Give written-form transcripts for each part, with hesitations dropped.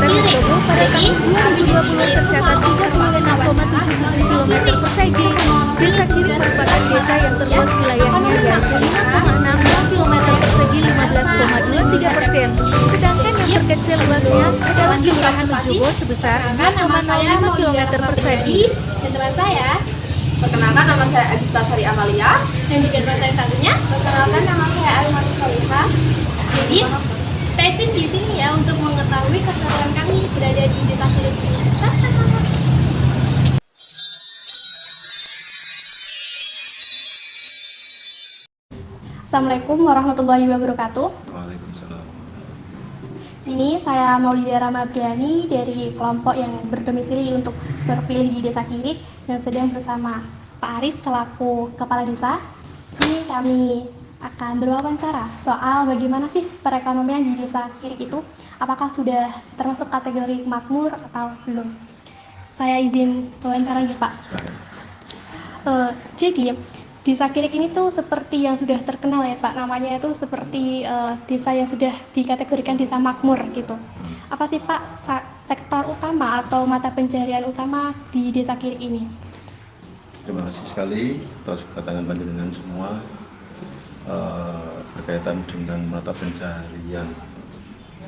Wonosobo pada tahun 2020 tercatat 36,77 km persegi. Desa Kirik merupakan desa yang terluas wilayahnya yaitu 5,60 km persegi 15,23%. Sedangkan yang terkecil luasnya adalah Kelurahan Ujobo sebesar 0,05 km persegi. Dan teman saya, perkenalkan nama saya Agista Sari Amalia. Dan juga teman saya satunya, perkenalkan nama saya Alimati Soliha. Jadi, stay tune di sini ya untuk mengetahui keseruan kami berada di Desa Kirik ini. Assalamualaikum warahmatullahi wabarakatuh. Waalaikumsalam. Sini saya Maulidia Ramadhani dari kelompok yang berdomisili untuk terpilih di Desa Kirik yang sedang bersama Pak Aris selaku Kepala Desa. Sini kami akan berwawancara soal bagaimana sih perekonomian di Desa Kirik itu, apakah sudah termasuk kategori makmur atau belum. Saya izin wawancara ya Pak. Jadi Desa Kirik ini tuh seperti yang sudah terkenal ya Pak, namanya itu seperti desa yang sudah dikategorikan desa makmur gitu. Apa sih Pak sektor utama atau mata pencaharian utama di Desa Kirik ini? Terima kasih sekali atas kedatangan panjenengan semua berkaitan dengan mata pencaharian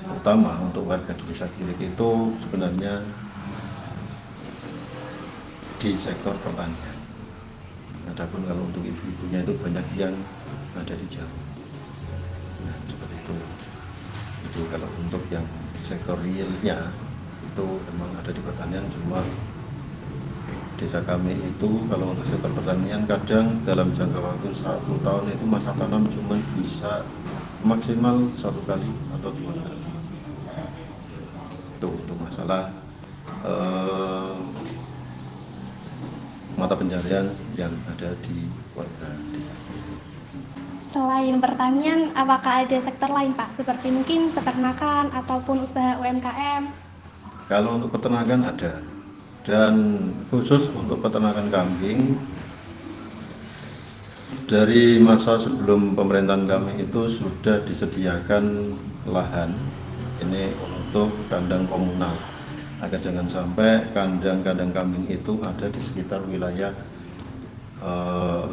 utama untuk warga Desa Kirik itu sebenarnya di sektor pertanian. Adapun kalau untuk ibu-ibunya itu banyak yang ada di Jawa. Nah, seperti itu. Jadi kalau untuk yang sektor realnya itu memang ada di pertanian, cuma desa kami itu kalau untuk sektor pertanian kadang dalam jangka waktu 1 tahun itu masa tanam cuma bisa maksimal 1 kali atau 2 kali. Itu untuk masalah mata pencaharian yang ada di warga desa. Selain pertanian, apakah ada sektor lain Pak? Seperti mungkin peternakan ataupun usaha UMKM? Kalau untuk peternakan ada, dan khusus untuk peternakan kambing dari masa sebelum pemerintahan kami itu sudah disediakan lahan ini untuk kandang komunal, agar jangan sampai kandang-kandang kambing itu ada di sekitar wilayah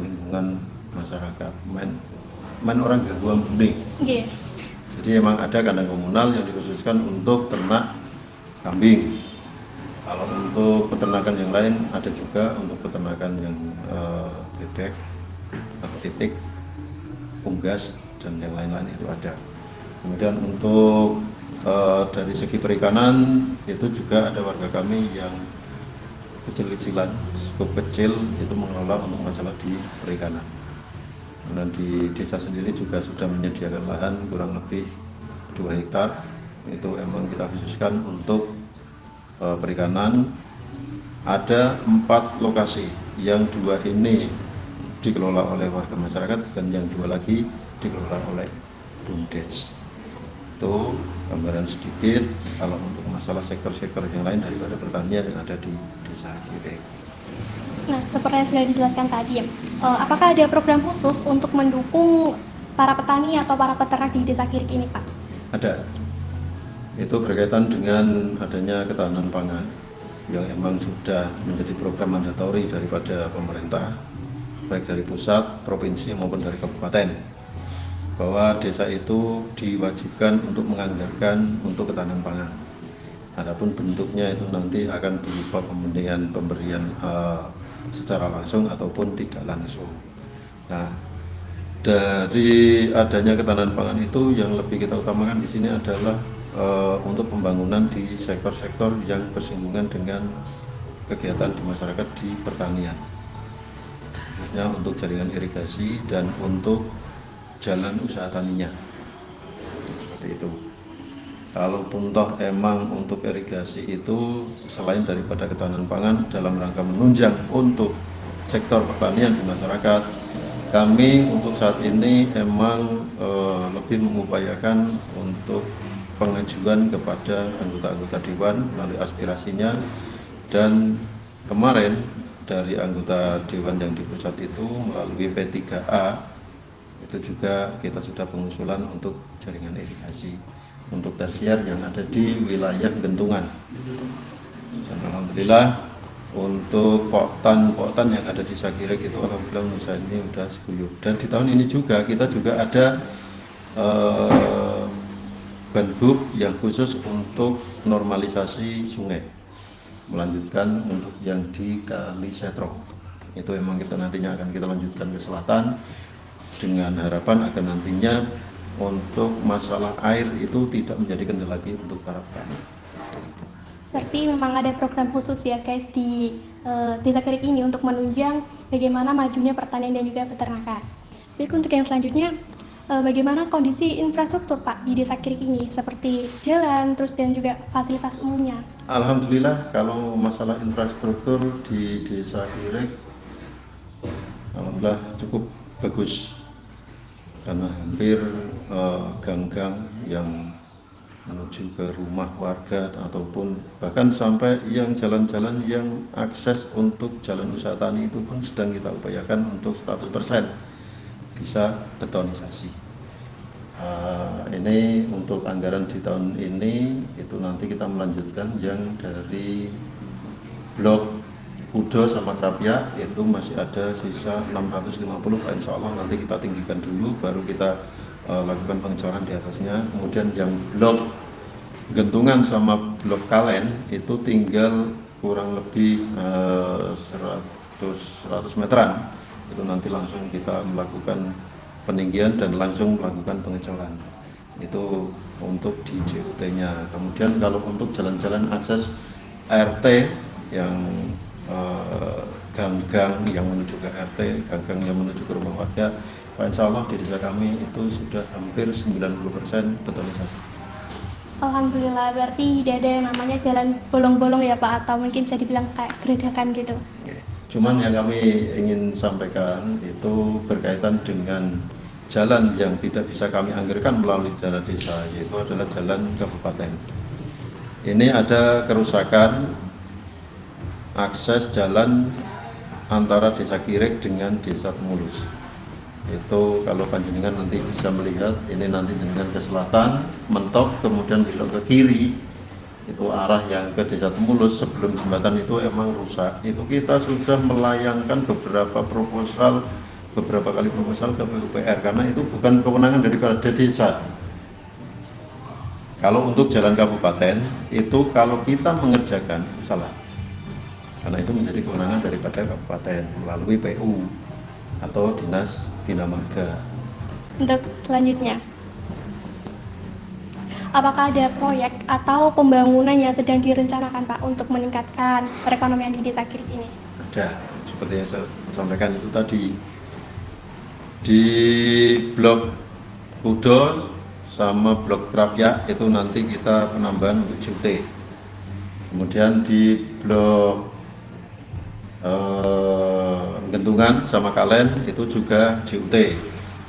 lingkungan masyarakat main orang gangguan bening. Yeah. Jadi emang ada kandang komunal yang dikhususkan untuk ternak kambing. Kalau untuk peternakan yang lain ada juga untuk peternakan yang bebek atau titik, unggas dan yang lain-lain itu ada. Kemudian untuk dari segi perikanan itu juga ada warga kami yang kecil-kecilan, cukup kecil itu mengelola untuk masalah di perikanan. Dan di desa sendiri juga sudah menyediakan lahan kurang lebih 2 hektar. Itu emang kita khususkan untuk perikanan. Ada 4 lokasi, yang 2 ini dikelola oleh warga masyarakat dan yang 2 lagi dikelola oleh BUMDes. Itu gambaran sedikit kalau untuk masalah sektor-sektor yang lain daripada pertanian yang ada di Desa Kirik. Nah, seperti yang sudah dijelaskan tadi, apakah ada program khusus untuk mendukung para petani atau para peternak di Desa Kirik ini Pak? Ada. Itu berkaitan dengan adanya ketahanan pangan yang emang sudah menjadi program mandatori daripada pemerintah, baik dari pusat, provinsi maupun dari kabupaten, bahwa desa itu diwajibkan untuk menganggarkan untuk ketahanan pangan. Adapun bentuknya itu nanti akan berupa pemberian secara langsung ataupun tidak langsung. Nah, dari adanya ketahanan pangan itu yang lebih kita utamakan di sini adalah untuk pembangunan di sektor-sektor yang bersinggungan dengan kegiatan di masyarakat di pertanian, khususnya untuk jaringan irigasi dan untuk jalan usaha taninya. Seperti itu. Kalaupun toh emang untuk irigasi itu selain daripada ketahanan pangan dalam rangka menunjang untuk sektor pertanian di masyarakat, kami untuk saat ini emang lebih mengupayakan untuk pengajuan kepada anggota-anggota dewan melalui aspirasinya, dan kemarin dari anggota dewan yang di pusat itu melalui P3A itu juga kita sudah pengusulan untuk jaringan irigasi untuk tersier yang ada di wilayah Gentungan. Dan alhamdulillah untuk poktan yang ada di Sagirek itu alhamdulillah usaha ini sudah seguyur. Dan di tahun ini juga kita juga ada banhub yang khusus untuk normalisasi sungai, melanjutkan untuk yang di Kali Setrong. Itu memang kita nantinya akan kita lanjutkan ke selatan dengan harapan agar nantinya untuk masalah air itu tidak menjadi kendala lagi untuk para petani. Berarti memang ada program khusus ya guys di Desa Kirik ini untuk menunjang bagaimana majunya pertanian dan juga peternakan. Baik, untuk yang selanjutnya, bagaimana kondisi infrastruktur Pak di Desa Kirik ini, seperti jalan, terus dan juga fasilitas umumnya? Alhamdulillah kalau masalah infrastruktur di Desa Kirik, alhamdulillah cukup bagus. Karena hampir gang-gang yang menuju ke rumah warga ataupun bahkan sampai yang jalan-jalan yang akses untuk jalan usaha tani itu pun sedang kita upayakan untuk 100% bisa betonisasi. Ini untuk anggaran di tahun ini itu nanti kita melanjutkan yang dari blok Udo sama Krapia itu masih ada sisa 650, insya Allah nanti kita tinggikan dulu baru kita lakukan pengecoran di atasnya. Kemudian yang blok Gentungan sama blok Kalen itu tinggal kurang lebih 100 meteran, itu nanti langsung kita melakukan peninggian dan langsung melakukan pengecoran. Itu untuk di JUT-nya. Kemudian kalau untuk jalan-jalan akses RT yang gang-gang yang menuju ke RT, gang-gang yang menuju ke rumah warga, insya Allah di desa kami itu sudah hampir 90% betonisasi. Alhamdulillah, berarti tidak ada yang namanya jalan bolong-bolong ya Pak, atau mungkin bisa dibilang kayak geradakan gitu. Cuman yang kami ingin sampaikan itu berkaitan dengan jalan yang tidak bisa kami anggarkan melalui dana desa, yaitu adalah jalan kabupaten. Ini ada kerusakan akses jalan antara Desa Kirik dengan Desa Temulus. Itu kalau panjenengan nanti bisa melihat, ini nanti jenengan ke selatan mentok kemudian belok ke kiri, itu arah yang ke Desa Temulus sebelum jembatan itu emang rusak. Itu kita sudah melayangkan beberapa kali proposal ke PUPR karena itu bukan kewenangan daripada desa. Kalau untuk jalan kabupaten itu kalau kita mengerjakan salah, karena itu menjadi kewenangan daripada kabupaten melalui PU atau Dinas Bina Marga. Untuk selanjutnya, apakah ada proyek atau pembangunan yang sedang direncanakan Pak untuk meningkatkan perekonomian di Desa Kirik ini? Ada, seperti yang saya sampaikan itu tadi di blok Udo sama blok Krapia itu nanti kita penambahan untuk JUT. Kemudian di blok Gentungan sama Kalen itu juga JUT.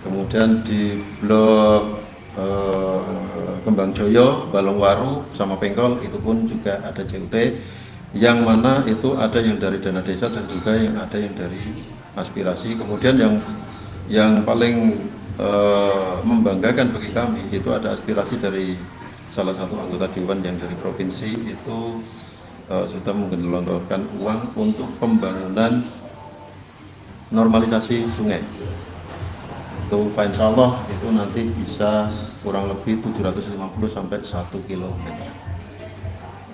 Kemudian di blok Kembang Joyo, Balongwaru sama Pengkol itu pun juga ada JUT, yang mana itu ada yang dari dana desa dan juga yang ada yang dari aspirasi. Kemudian yang paling membanggakan bagi kami itu ada aspirasi dari salah satu anggota dewan yang dari provinsi itu sudah menggelontorkan uang untuk pembangunan normalisasi sungai. Itu insya Allah itu nanti bisa kurang lebih 750 sampai 1 km.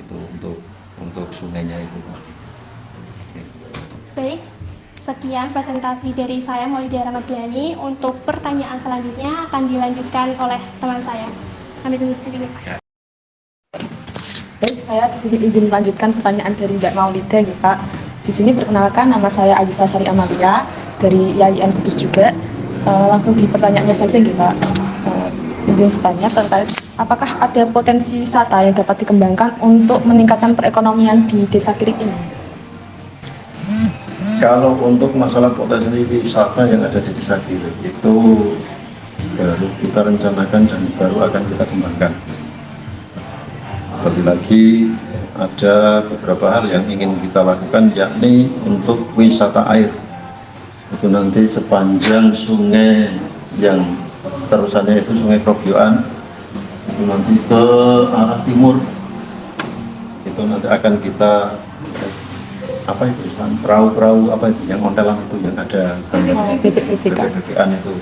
Itu untuk sungainya itu. Baik, sekian presentasi dari saya Maulidia Ramadhani. Untuk pertanyaan selanjutnya akan dilanjutkan oleh teman saya. Kami tunggu di sini. Baik, saya di sini izin melanjutkan pertanyaan dari Mbak Maulida ya Pak. Di sini perkenalkan, nama saya Agisa Sari Amalia dari IAIN Kudus juga. Langsung di pertanyaannya saja ya Pak. Izin bertanya terkait apakah ada potensi wisata yang dapat dikembangkan untuk meningkatkan perekonomian di Desa Kirik ini? Kalau untuk masalah potensi wisata yang ada di Desa Kirik itu baru kita rencanakan dan baru akan kita kembangkan. Lebih lagi ada beberapa hal yang ingin kita lakukan, yakni untuk wisata air. Itu nanti sepanjang sungai yang terusannya itu Sungai Krobyoan, itu nanti ke arah timur itu nanti akan kita apa itu perahu-perahu apa itu yang ontelan itu yang ada bebek-bebekan itu.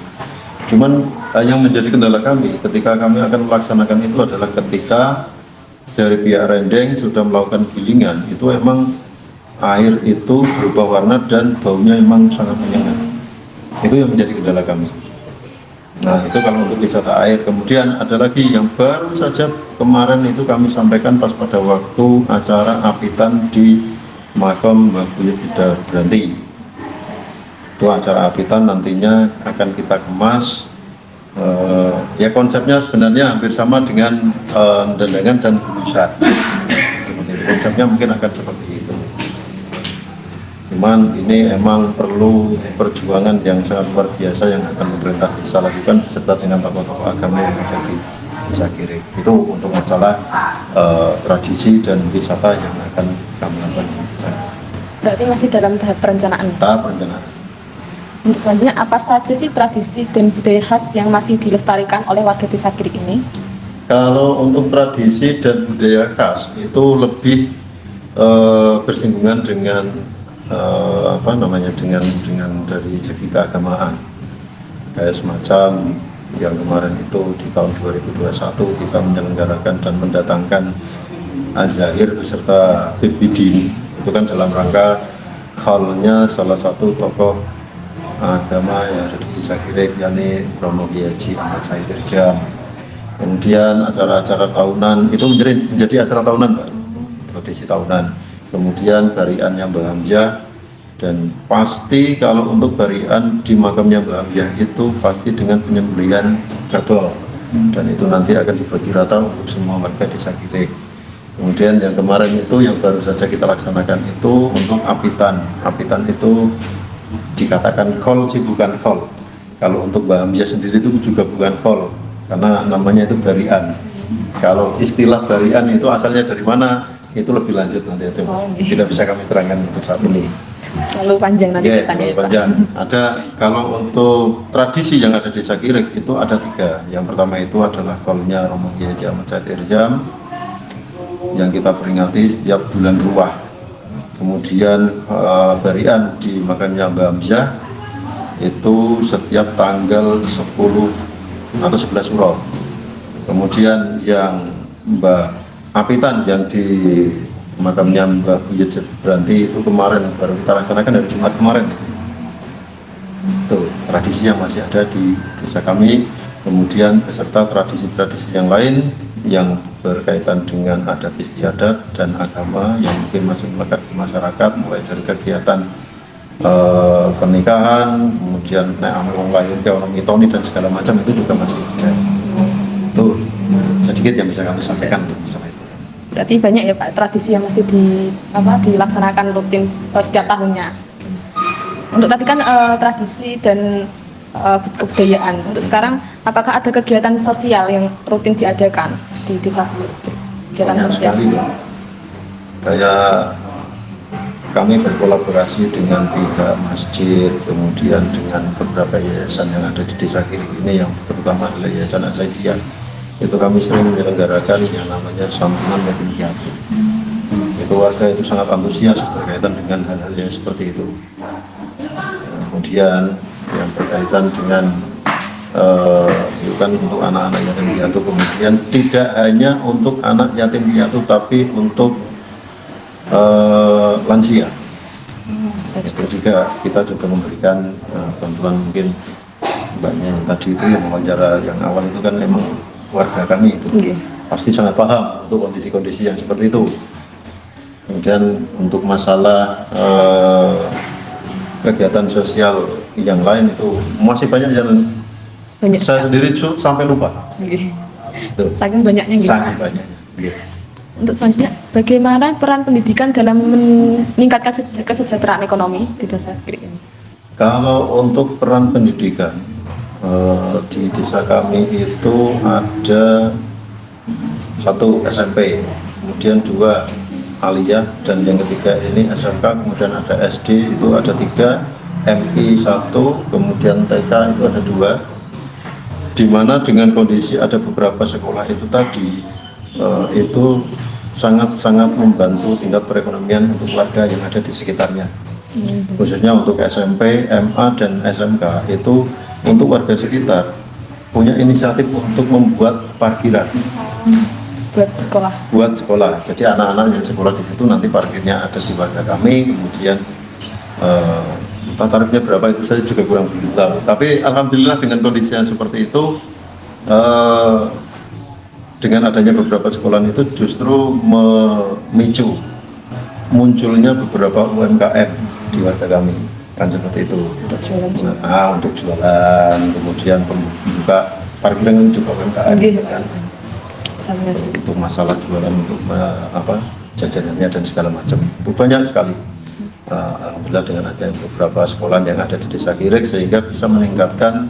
Cuman yang menjadi kendala kami ketika kami akan melaksanakan itu adalah ketika dari pihak Rendeng sudah melakukan gilingan, itu emang air itu berubah warna dan baunya emang sangat menyengat. Itu yang menjadi kendala kami. Nah, itu kalau untuk wisata air. Kemudian ada lagi yang baru saja kemarin itu kami sampaikan pas pada waktu acara apitan di makam Mbah Buyut Sidar Branti. Itu acara apitan nantinya akan kita kemas. Ya konsepnya sebenarnya hampir sama dengan dendangan dan bulusan. Konsepnya mungkin akan seperti itu. Cuman ini emang perlu perjuangan yang sangat luar biasa yang akan pemerintah bisa lakukan beserta dengan tokoh-tokoh agama yang ada di Desa Kirik. Itu untuk masalah tradisi dan wisata yang akan kami lakukan. Berarti masih dalam tahap perencanaan? Tahap perencanaan. Untuk selanjutnya, apa saja sih tradisi dan budaya khas yang masih dilestarikan oleh warga Desa Kirik ini? Kalau untuk tradisi dan budaya khas itu lebih bersinggungan dengan dengan dari segi keagamaan. Kayak semacam yang kemarin itu di tahun 2021 kita menyelenggarakan dan mendatangkan Az-Zahir beserta Bidin. Itu kan dalam rangka haulnya salah satu tokoh agama yang ada di Desa Kirik, yakni Romo Kiai Haji Ahmad Said Irjam. Kemudian acara-acara tahunan itu menjadi acara tahunan, Pak, tradisi tahunan. Kemudian bariannya Mbah Hamzah, dan pasti kalau untuk barian di makamnya Mbah Hamzah itu pasti dengan penyembelihan kerbau, dan itu nanti akan dibagi rata untuk semua warga Desa Kirik. Kemudian yang kemarin itu yang baru saja kita laksanakan itu untuk apitan. Apitan itu dikatakan khol sih bukan khol. Kalau untuk Mbah Hamzah sendiri itu juga bukan khol, karena namanya itu barian. Kalau istilah barian itu asalnya dari mana, itu lebih lanjut nanti aja. Tidak bisa kami terangkan untuk saat ini. Terlalu panjang nanti ceritanya ya, Pak. Panjang. Ada, kalau untuk tradisi yang ada di Desa Kirik itu ada 3. Yang pertama itu adalah kholnya Romo Kiai Haji Ahmad Said Irjam yang kita peringati setiap bulan Ruwah. Kemudian barian di makamnya Mbah Hamzah itu setiap tanggal 10 atau 11 Suro. Kemudian yang apitan yang di makamnya Mbah Buyut Branti itu kemarin baru kita laksanakan dari Jumat kemarin. Itu tradisi yang masih ada di desa kami. Kemudian beserta tradisi-tradisi yang lain yang berkaitan dengan adat istiadat dan agama yang mungkin masih melekat di masyarakat, mulai dari kegiatan pernikahan, kemudian naik amal wong lahir ke orang mitoni dan segala macam itu juga masih ada. Itu sedikit yang bisa kami sampaikan. Berarti banyak ya Pak tradisi yang masih dilaksanakan rutin setiap tahunnya. Untuk tadi kan tradisi dan kebudayaan. Untuk sekarang, apakah ada kegiatan sosial yang rutin diadakan di desa? Kegiatan sosial. Sekali, kayak kami berkolaborasi dengan pihak masjid, kemudian dengan beberapa yayasan yang ada di Desa Kirik ini, yang terutama adalah Yayasan Azaidiyah. Itu kami sering menyelenggarakan yang namanya santunan yatim piatu. Itu warga itu sangat antusias berkaitan dengan hal-hal yang seperti itu. Kemudian yang berkaitan dengan itu kan untuk anak-anak yatim piatu, kemudian tidak hanya untuk anak yatim piatu tapi untuk lansia. Itu juga kita juga memberikan bantuan. Mungkin mbaknya yang tadi itu yang wawancara yang awal itu kan memang warga kami itu pasti sangat paham untuk kondisi-kondisi yang seperti itu. Kemudian untuk masalah kegiatan sosial yang lain itu masih banyak yang saya sendiri sampai lupa. Saking banyaknya gitu. Saking banyaknya. Untuk selanjutnya, bagaimana peran pendidikan dalam meningkatkan kesejahteraan ekonomi di Desa Kirik ini? Kalau untuk peran pendidikan di desa kami itu ada 1 SMP, kemudian 2 aliyah, dan yang ketiga ini SMK, kemudian ada SD itu ada 3, MI 1, kemudian TK itu ada 2. di mana dengan kondisi ada beberapa sekolah itu tadi itu sangat-sangat membantu tingkat perekonomian untuk warga yang ada di sekitarnya. Khususnya untuk SMP, MA, dan SMK itu untuk warga sekitar punya inisiatif untuk membuat parkiran buat sekolah. Jadi anak-anak yang sekolah di situ nanti parkirnya ada di warga kami, kemudian tarifnya berapa itu saya juga kurang begitu tahu. Tapi alhamdulillah dengan kondisi yang seperti itu, dengan adanya beberapa sekolah itu justru memicu munculnya beberapa UMKM di warga kami, kan seperti itu. Untuk jualan, kemudian membuka parkiran juga UMKM. Kan? Untuk masalah jualan, untuk jajanannya dan segala macam, itu banyak sekali. Alhamdulillah dengan adanya beberapa sekolah yang ada di Desa Kirik sehingga bisa meningkatkan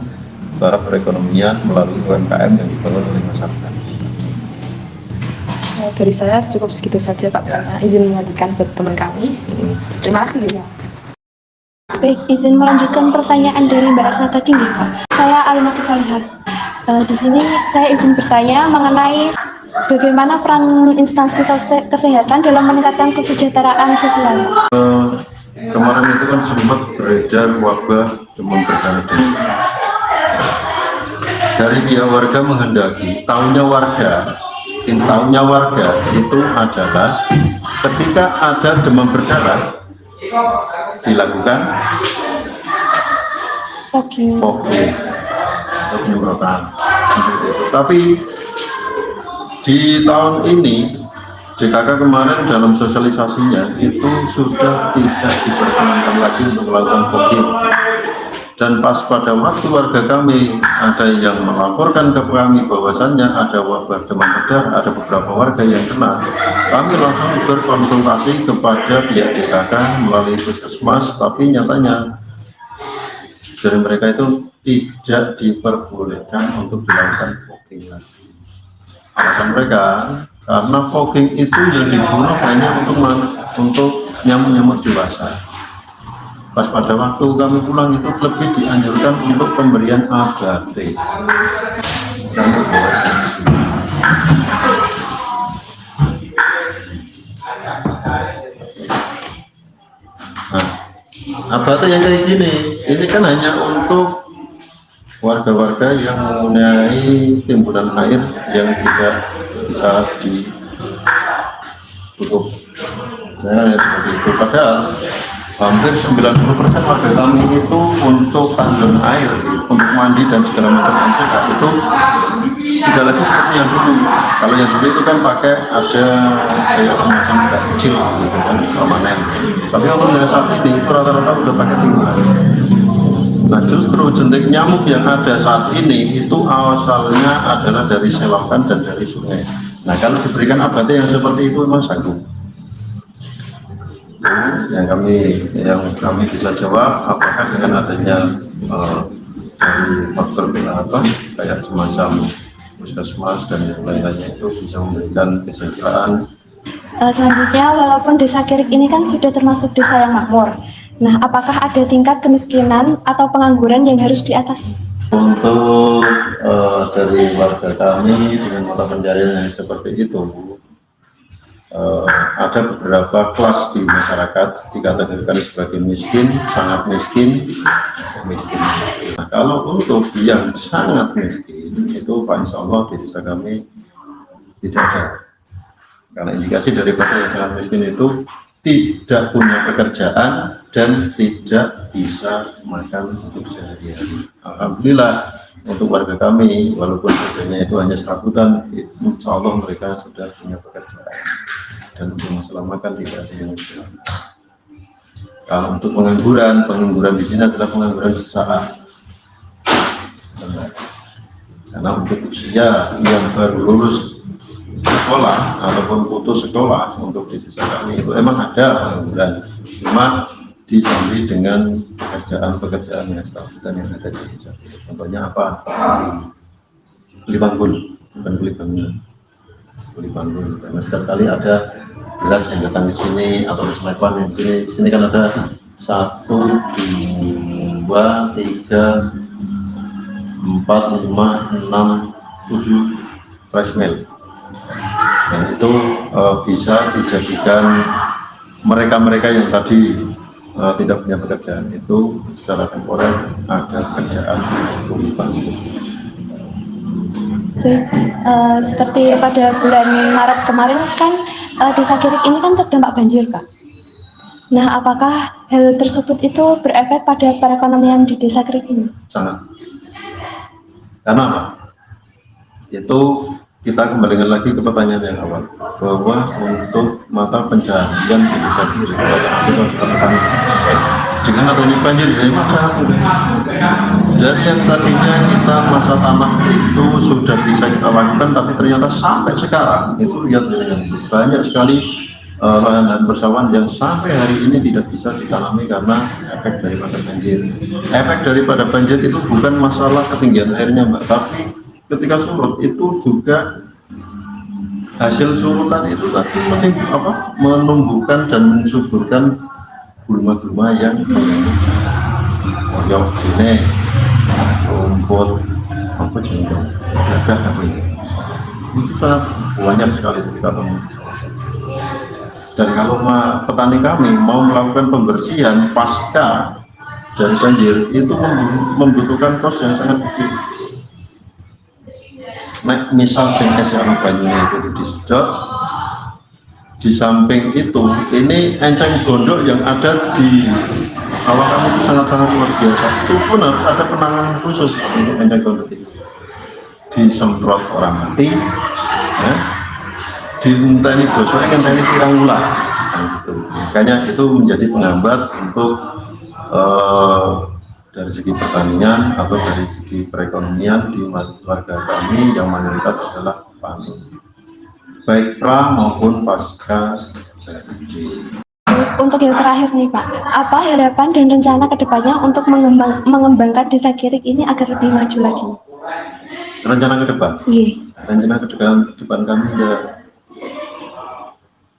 taraf perekonomian melalui UMKM yang dibangun oleh masyarakat. Dari saya cukup segitu saja Pak. Izin melanjutkan ke teman kami. Terima kasih ya. Baik, izin melanjutkan pertanyaan dari Mbak Asa tadi nih Kak. Saya Alimatu Salihah. Di sini saya izin bertanya mengenai bagaimana peran instansi kesehatan dalam meningkatkan kesejahteraan sosial. Kemarin itu kan sempat beredar wabah demam berdarah. Dari pihak warga menghendaki, tahunya warga itu adalah ketika ada demam berdarah dilakukan fogging atau penyemprotan. Tapi di tahun ini JKK kemarin dalam sosialisasinya itu sudah tidak diperkenankan lagi untuk melakukan fogging. Dan pas pada waktu warga kami ada yang melaporkan ke kami bahwasannya ada wabah demam berdarah, ada beberapa warga yang kena, kami langsung berkonsultasi kepada pihak DKK melalui puskesmas, tapi nyatanya dari mereka itu tidak diperbolehkan untuk dilakukan fogging lagi. Alasan mereka karena fogging itu yang digunakan hanya untuk nyamuk-nyamuk dewasa. Pas pada waktu kami pulang itu lebih dianjurkan untuk pemberian ABT. Nah, ABT yang kayak gini, ini kan hanya untuk warga-warga yang mempunyai timbunan air yang tidak bisa ditutup. Nah, seperti itu. Padahal hampir 90% warga kami itu untuk tandon air, untuk mandi dan segala macam itu tidak lagi seperti yang dulu. Kalau yang dulu itu kan pakai ada kayak semacam kecil gitu kan, permanen. Tapi alhamdulillah saat ini itu rata-rata udah pakai timbunan. Nah justru jentik nyamuk yang ada saat ini itu asalnya adalah dari selokan dan dari sungai. Nah kalau diberikan ABT yang seperti itu memang sanggup. Yang kami bisa jawab apakah dengan adanya dari faktor kayak semacam puskesmas dan yang lain-lainnya itu bisa memberikan kesejahteraan. Selanjutnya, walaupun Desa Kirik ini kan sudah termasuk desa yang makmur, nah apakah ada tingkat kemiskinan atau pengangguran yang harus diatasi? Untuk dari warga kami dengan mata pencarian yang seperti itu, ada beberapa kelas di masyarakat dikategorikan sebagai miskin, sangat miskin, miskin. Nah, kalau untuk yang sangat miskin itu Pak Insya Allah di desa kami tidak ada. Karena indikasi daripada yang sangat miskin itu tidak punya pekerjaan dan tidak bisa makan untuk sehari-hari. Alhamdulillah untuk warga kami, walaupun kerjanya itu hanya serabutan, insya Allah mereka sudah punya pekerjaan. Dan untuk masalah makan tidak ada yang bisa. Kalau untuk pengangguran di sini adalah pengangguran sesaat. Karena untuk usia yang baru lulus sekolah ataupun putus sekolah untuk di desa kami itu emang ada pengangguran, cuma diganti dengan pekerjaan yang serabutan yang ada di desa. Contohnya apa? Kuli panggul, bukan kuli bangunan. Kuli panggul. Karena setiap kali ada beras yang datang di sini atau selepan yang di sini kan ada 1, 2, 3, 4, 5, 6, 7 rice mill. Dan itu bisa dijadikan mereka-mereka yang tadi tidak punya pekerjaan itu secara temporer ada pekerjaan untuk dibantu. Baik, seperti pada bulan Maret kemarin kan Desa Kirik ini kan terdampak banjir, Pak. Nah, apakah hal tersebut itu berefek pada perekonomian di Desa Kirik ini? Sangat. Karena apa? Itu kita kembalikan lagi ke pertanyaan yang awal, bahwa untuk mata pencaharian di Desa Kirik itu petani. Dengan adanya banjir dari masyarakat, dari yang tadinya kita masa tanam itu sudah bisa kita lakukan, tapi ternyata sampai sekarang itu lihat banyak sekali lahan persawahan yang sampai hari ini tidak bisa ditanami karena efek daripada banjir. Efek daripada banjir itu bukan masalah ketinggian airnya, Mbak, tapi ketika surut itu juga hasil surutan itu tadi menumbuhkan dan mensuburkan gulma-gulma yang koyok ini, rumput, apa jengkol, gagah apa ini. Itu sangat banyak sekali kita temui. Dan kalau petani kami mau melakukan pembersihan pasca dari banjir itu membutuhkan kos yang sangat gede. Nah, misal sengkes yang banyunya itu disedot, di samping itu ini enceng gondok yang ada di awal kami itu sangat-sangat luar biasa. Itu pun harus ada penanganan khusus untuk enceng gondok itu. Disemprot orang mati, ya, dinteni gosok, ngenteni pirang ulah. Nah, gitu. Makanya itu menjadi penghambat untuk dari segi pertanian atau dari segi perekonomian di warga kami yang mayoritas adalah petani, baik pra maupun pasca banjir. Untuk yang terakhir nih, Pak, apa harapan dan rencana kedepannya untuk mengembangkan Desa Kirik ini agar lebih maju lagi? Rencana ke depan? Iya. Rencana ke depan kami ya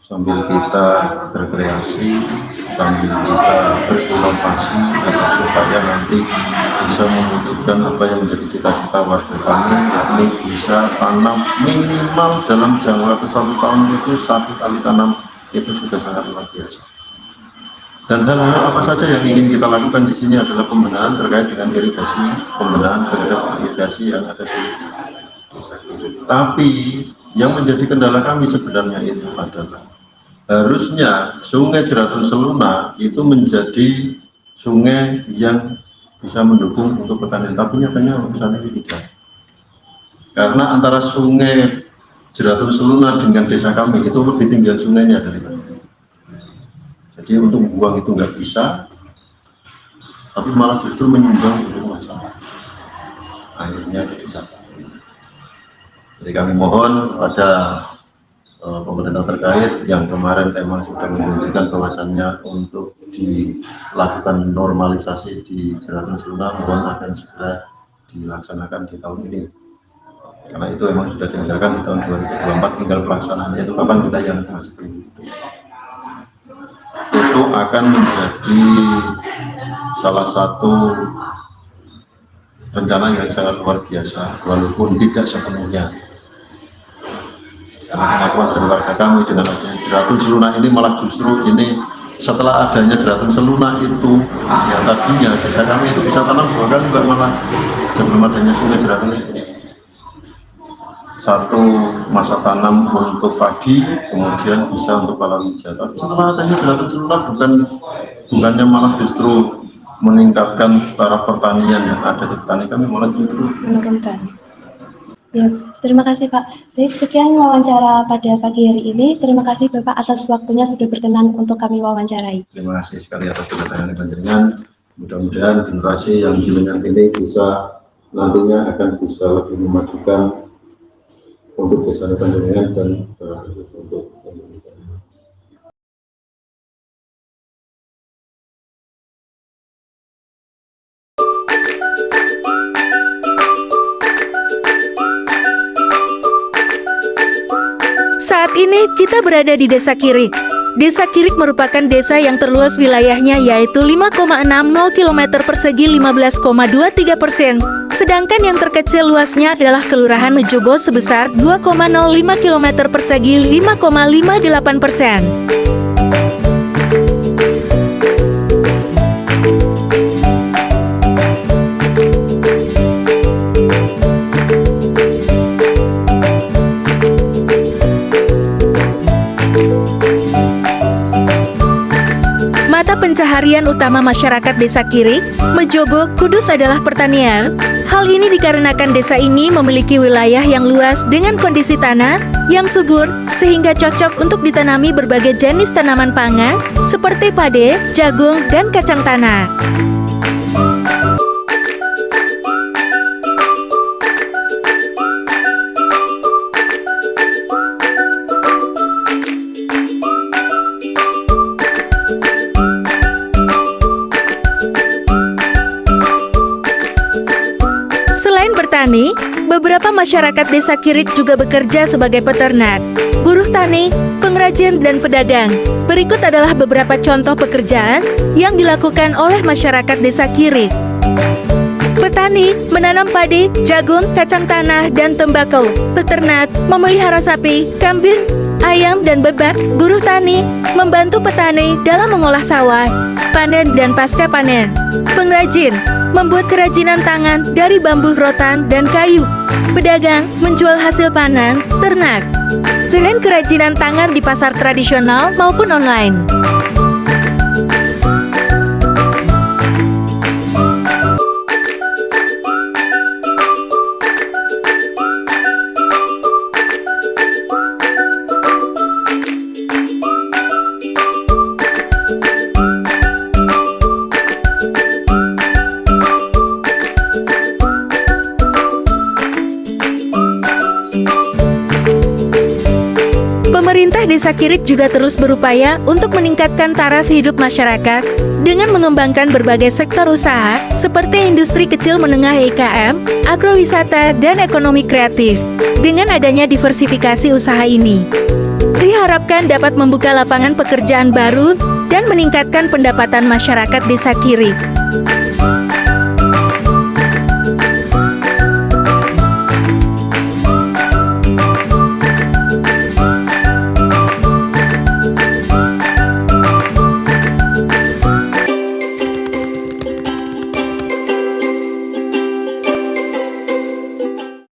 sambil kita berkreasi, sambil kita berinovasi agar supaya nanti bisa mewujudkan apa yang menjadi cita-cita warga kami, yakni bisa tanam minimal dalam jangka waktu 1 tahun itu 1 kali tanam itu sudah sangat luar biasa. Dan hal-hal apa saja yang ingin kita lakukan di sini adalah pembenahan terkait dengan irigasi, pembenahan terhadap irigasi yang ada di Desa Kirik. Tapi yang menjadi kendala kami sebenarnya itu adalah harusnya Sungai Jeratun Seluna itu menjadi sungai yang bisa mendukung untuk pertanian, tapi nyatanya urusan ini tidak. Karena antara Sungai Jeratun Seluna dengan desa kami itu lebih tinggi sungainya dari kami. Jadi untuk buang itu nggak bisa, tapi malah justru menyumbang untuk masalah akhirnya ke desa. Jadi kami mohon pada pemerintah terkait yang kemarin memang sudah menunjukkan bahwasannya untuk dilakukan normalisasi di Jeratun Seluna, mohon akan segera dilaksanakan di tahun ini. Karena itu memang sudah dianggarkan di tahun 2024, tinggal pelaksanaannya itu kapan kita yang masih tunggu. Itu akan menjadi salah satu rencana yang sangat luar biasa, walaupun tidak sepenuhnya. Karena pengakuan dari warga kami dengan adanya Jeratun Seluna ini malah justru ini setelah adanya Jeratun Seluna itu ya tadinya desa kami itu bisa tanam 2 kali, Mbak, malah sebelum adanya Sungai Jeratun itu. 1 masa tanam untuk padi, kemudian bisa untuk palawija. Tapi setelah adanya Jeratun Seluna bukannya malah justru meningkatkan taraf pertanian yang ada di petani kami, malah justru Menurunkan. Ya, terima kasih, Pak. Baik, sekian wawancara pada pagi hari ini. Terima kasih Bapak atas waktunya sudah berkenan untuk kami wawancarai. Terima kasih sekali atas kedatangan panjenengan. Mudah-mudahan generasi yang jenengan ini bisa nantinya akan bisa lebih memajukan untuk desa panjenengan dan untuk Indonesia. Saat ini kita berada di Desa Kirik. Desa Kirik merupakan desa yang terluas wilayahnya yaitu 5,60 km persegi 15,23%, Sedangkan yang terkecil luasnya adalah Kelurahan Mejobo sebesar 2,05 km persegi 5,58%. Mata pencaharian utama masyarakat Desa Kirik, Mejobo, Kudus adalah pertanian. Hal ini dikarenakan desa ini memiliki wilayah yang luas dengan kondisi tanah yang subur, sehingga cocok untuk ditanami berbagai jenis tanaman pangan seperti pade, jagung, dan kacang tanah. Selain bertani, beberapa masyarakat Desa Kirik juga bekerja sebagai peternak, buruh tani, pengrajin, dan pedagang. Berikut adalah beberapa contoh pekerjaan yang dilakukan oleh masyarakat Desa Kirik. Petani menanam padi, jagung, kacang tanah, dan tembakau. Peternak memelihara sapi, kambing, ayam, dan bebek. Buruh tani membantu petani dalam mengolah sawah, panen, dan pasca panen. Pengrajin membuat kerajinan tangan dari bambu rotan dan kayu. Pedagang menjual hasil panen ternak dengan kerajinan tangan di pasar tradisional maupun online. Pemerintah Desa Kirik juga terus berupaya untuk meningkatkan taraf hidup masyarakat dengan mengembangkan berbagai sektor usaha seperti industri kecil menengah IKM, agrowisata, dan ekonomi kreatif. Dengan adanya diversifikasi usaha ini, diharapkan dapat membuka lapangan pekerjaan baru dan meningkatkan pendapatan masyarakat Desa Kirik.